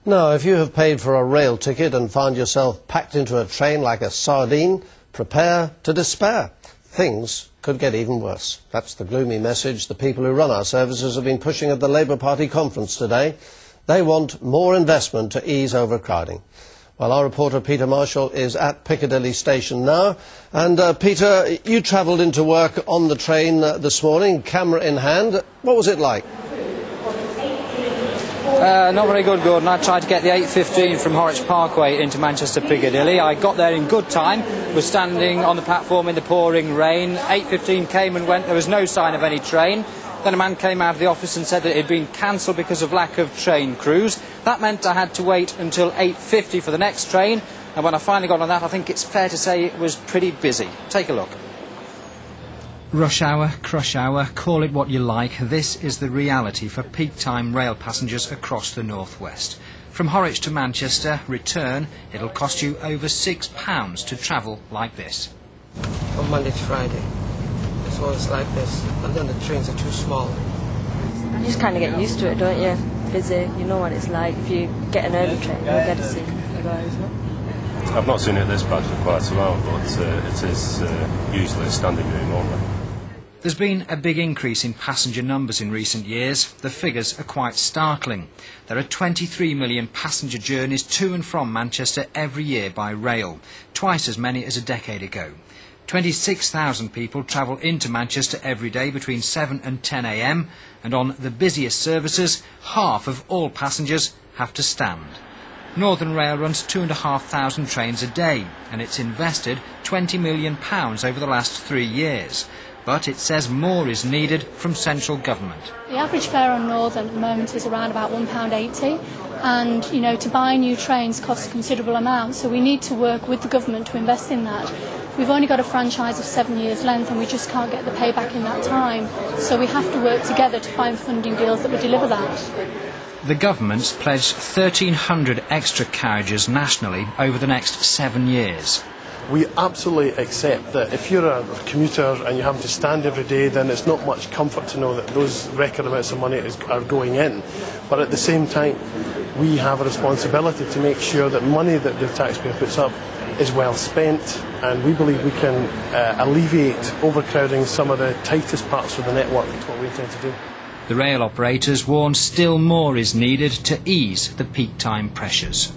Now, if you have paid for a rail ticket and found yourself packed into a train like a sardine, prepare to despair. Things could get even worse. That's the gloomy message the people who run our services have been pushing at the Labour Party conference today. They want more investment to ease overcrowding. Well, our reporter Peter Marshall is at Piccadilly Station now. And Peter, you travelled into work on the train this morning, camera in hand. What was it like? Not very good, Gordon. I tried to get the 8:15 from Horwich Parkway into Manchester Piccadilly. I got there in good time, was standing on the platform in the pouring rain. 8:15 came and went, there was no sign of any train. Then a man came out of the office and said that it had been cancelled because of lack of train crews. That meant I had to wait until 8:50 for the next train, and when I finally got on that, I think it's fair to say it was pretty busy. Take a look. Rush hour, crush hour, call it what you like, this is the reality for peak time rail passengers across the northwest. From Horwich to Manchester, return, it'll cost you over £6 to travel like this. From Monday to Friday, it's always like this, and then the trains are too small. You just kind of get used to it, don't you? Busy, you know what it's like. If you get an early train, you'll get to see the guys, isn't it? I've not seen it this bad for quite a while, but it is usually a standing room only. There's been a big increase in passenger numbers in recent years. The figures are quite startling. There are 23 million passenger journeys to and from Manchester every year by rail, twice as many as a decade ago. 26,000 people travel into Manchester every day between 7 and 10 a.m, and on the busiest services, half of all passengers have to stand. Northern Rail runs 2,500 trains a day, and it's invested £20 million over the last 3 years. But it says more is needed from central government. The average fare on Northern at the moment is around about £1.80, and to buy new trains costs a considerable amount, so we need to work with the government to invest in that. We've only got a franchise of 7 years' length and we just can't get the payback in that time, so we have to work together to find funding deals that will deliver that. The government's pledged 1,300 extra carriages nationally over the next 7 years. We absolutely accept that if you're a commuter and you have to stand every day, then it's not much comfort to know that those record amounts of money are going in. But at the same time, we have a responsibility to make sure that money that the taxpayer puts up is well spent, and we believe we can alleviate overcrowding some of the tightest parts of the network. That's what we intend to do. The rail operators warn still more is needed to ease the peak time pressures.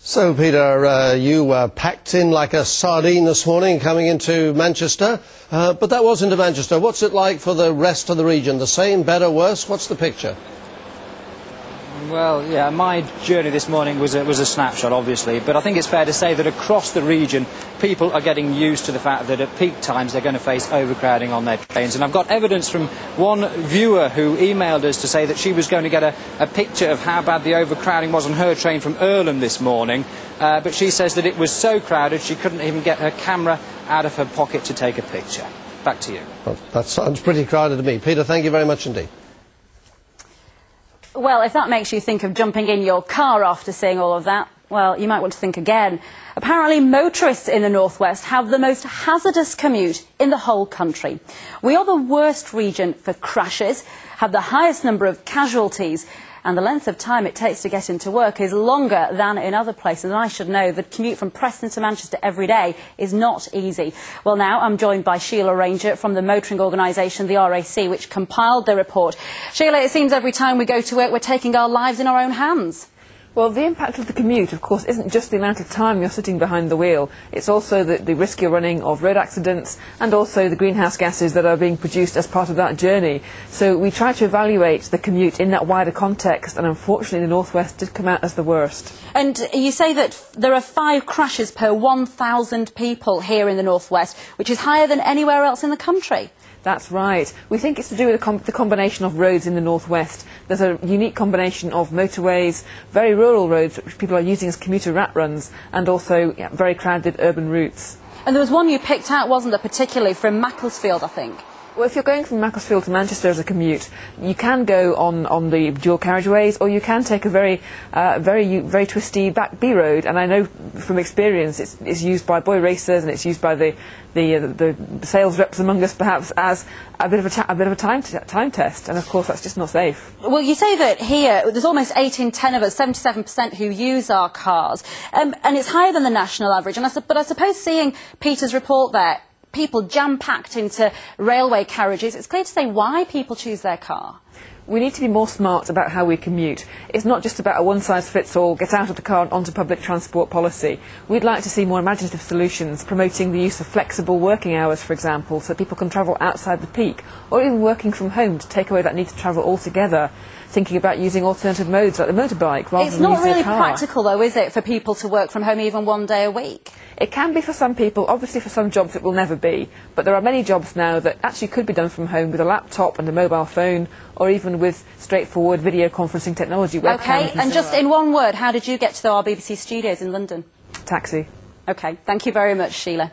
So, Peter, you were packed in like a sardine this morning coming into Manchester, but that was into Manchester. What's it like for the rest of the region? The same, better, worse? What's the picture? Well, yeah, my journey this morning was a snapshot, obviously, but I think it's fair to say that across the region, people are getting used to the fact that at peak times they're going to face overcrowding on their trains. And I've got evidence from one viewer who emailed us to say that she was going to get a picture of how bad the overcrowding was on her train from Earlham this morning, but she says that it was so crowded she couldn't even get her camera out of her pocket to take a picture. Back to you. Well, that sounds pretty crowded to me. Peter, thank you very much indeed. Well, if that makes you think of jumping in your car after seeing all of that, well, you might want to think again. Apparently, motorists in the northwest have the most hazardous commute in the whole country. We are the worst region for crashes, have the highest number of casualties, and the length of time it takes to get into work is longer than in other places. And I should know the commute from Preston to Manchester every day is not easy. Well, now I'm joined by Sheila Ranger from the motoring organisation, the RAC, which compiled the report. Sheila, it seems every time we go to work, we're taking our lives in our own hands. Well, the impact of the commute, of course, isn't just the amount of time you're sitting behind the wheel. It's also the risk you're running of road accidents and also the greenhouse gases that are being produced as part of that journey. So we try to evaluate the commute in that wider context, and unfortunately the northwest did come out as the worst. And you say that there are 5 crashes per 1,000 people here in the northwest, which is higher than anywhere else in the country. That's right. We think it's to do with the combination of roads in the northwest. There's a unique combination of motorways, very rural roads which people are using as commuter rat runs, and also very crowded urban routes. And there was one you picked out, wasn't there, particularly from Macclesfield, I think? Well, if you're going from Macclesfield to Manchester as a commute, you can go on the dual carriageways, or you can take a very twisty back B road. And I know from experience, it's used by boy racers, and it's used by the sales reps among us, perhaps, as a bit of a time test. And of course, that's just not safe. Well, you say that here there's almost 8 in 10 of us, 77%, who use our cars, and it's higher than the national average. But I suppose seeing Peter's report there, people jam-packed into railway carriages, it's clear to say why people choose their car. We need to be more smart about how we commute. It's not just about a one-size-fits-all, get out of the car and onto public transport policy. We'd like to see more imaginative solutions, promoting the use of flexible working hours, for example, so people can travel outside the peak, or even working from home to take away that need to travel altogether. Thinking about using alternative modes like the motorbike rather than using a car. It's not really practical, though, is it, for people to work from home even one day a week? It can be for some people. Obviously, for some jobs it will never be. But there are many jobs now that actually could be done from home with a laptop and a mobile phone, or even with straightforward video conferencing technology. OK, and just in one word, how did you get to our BBC studios in London? Taxi. OK, thank you very much, Sheila.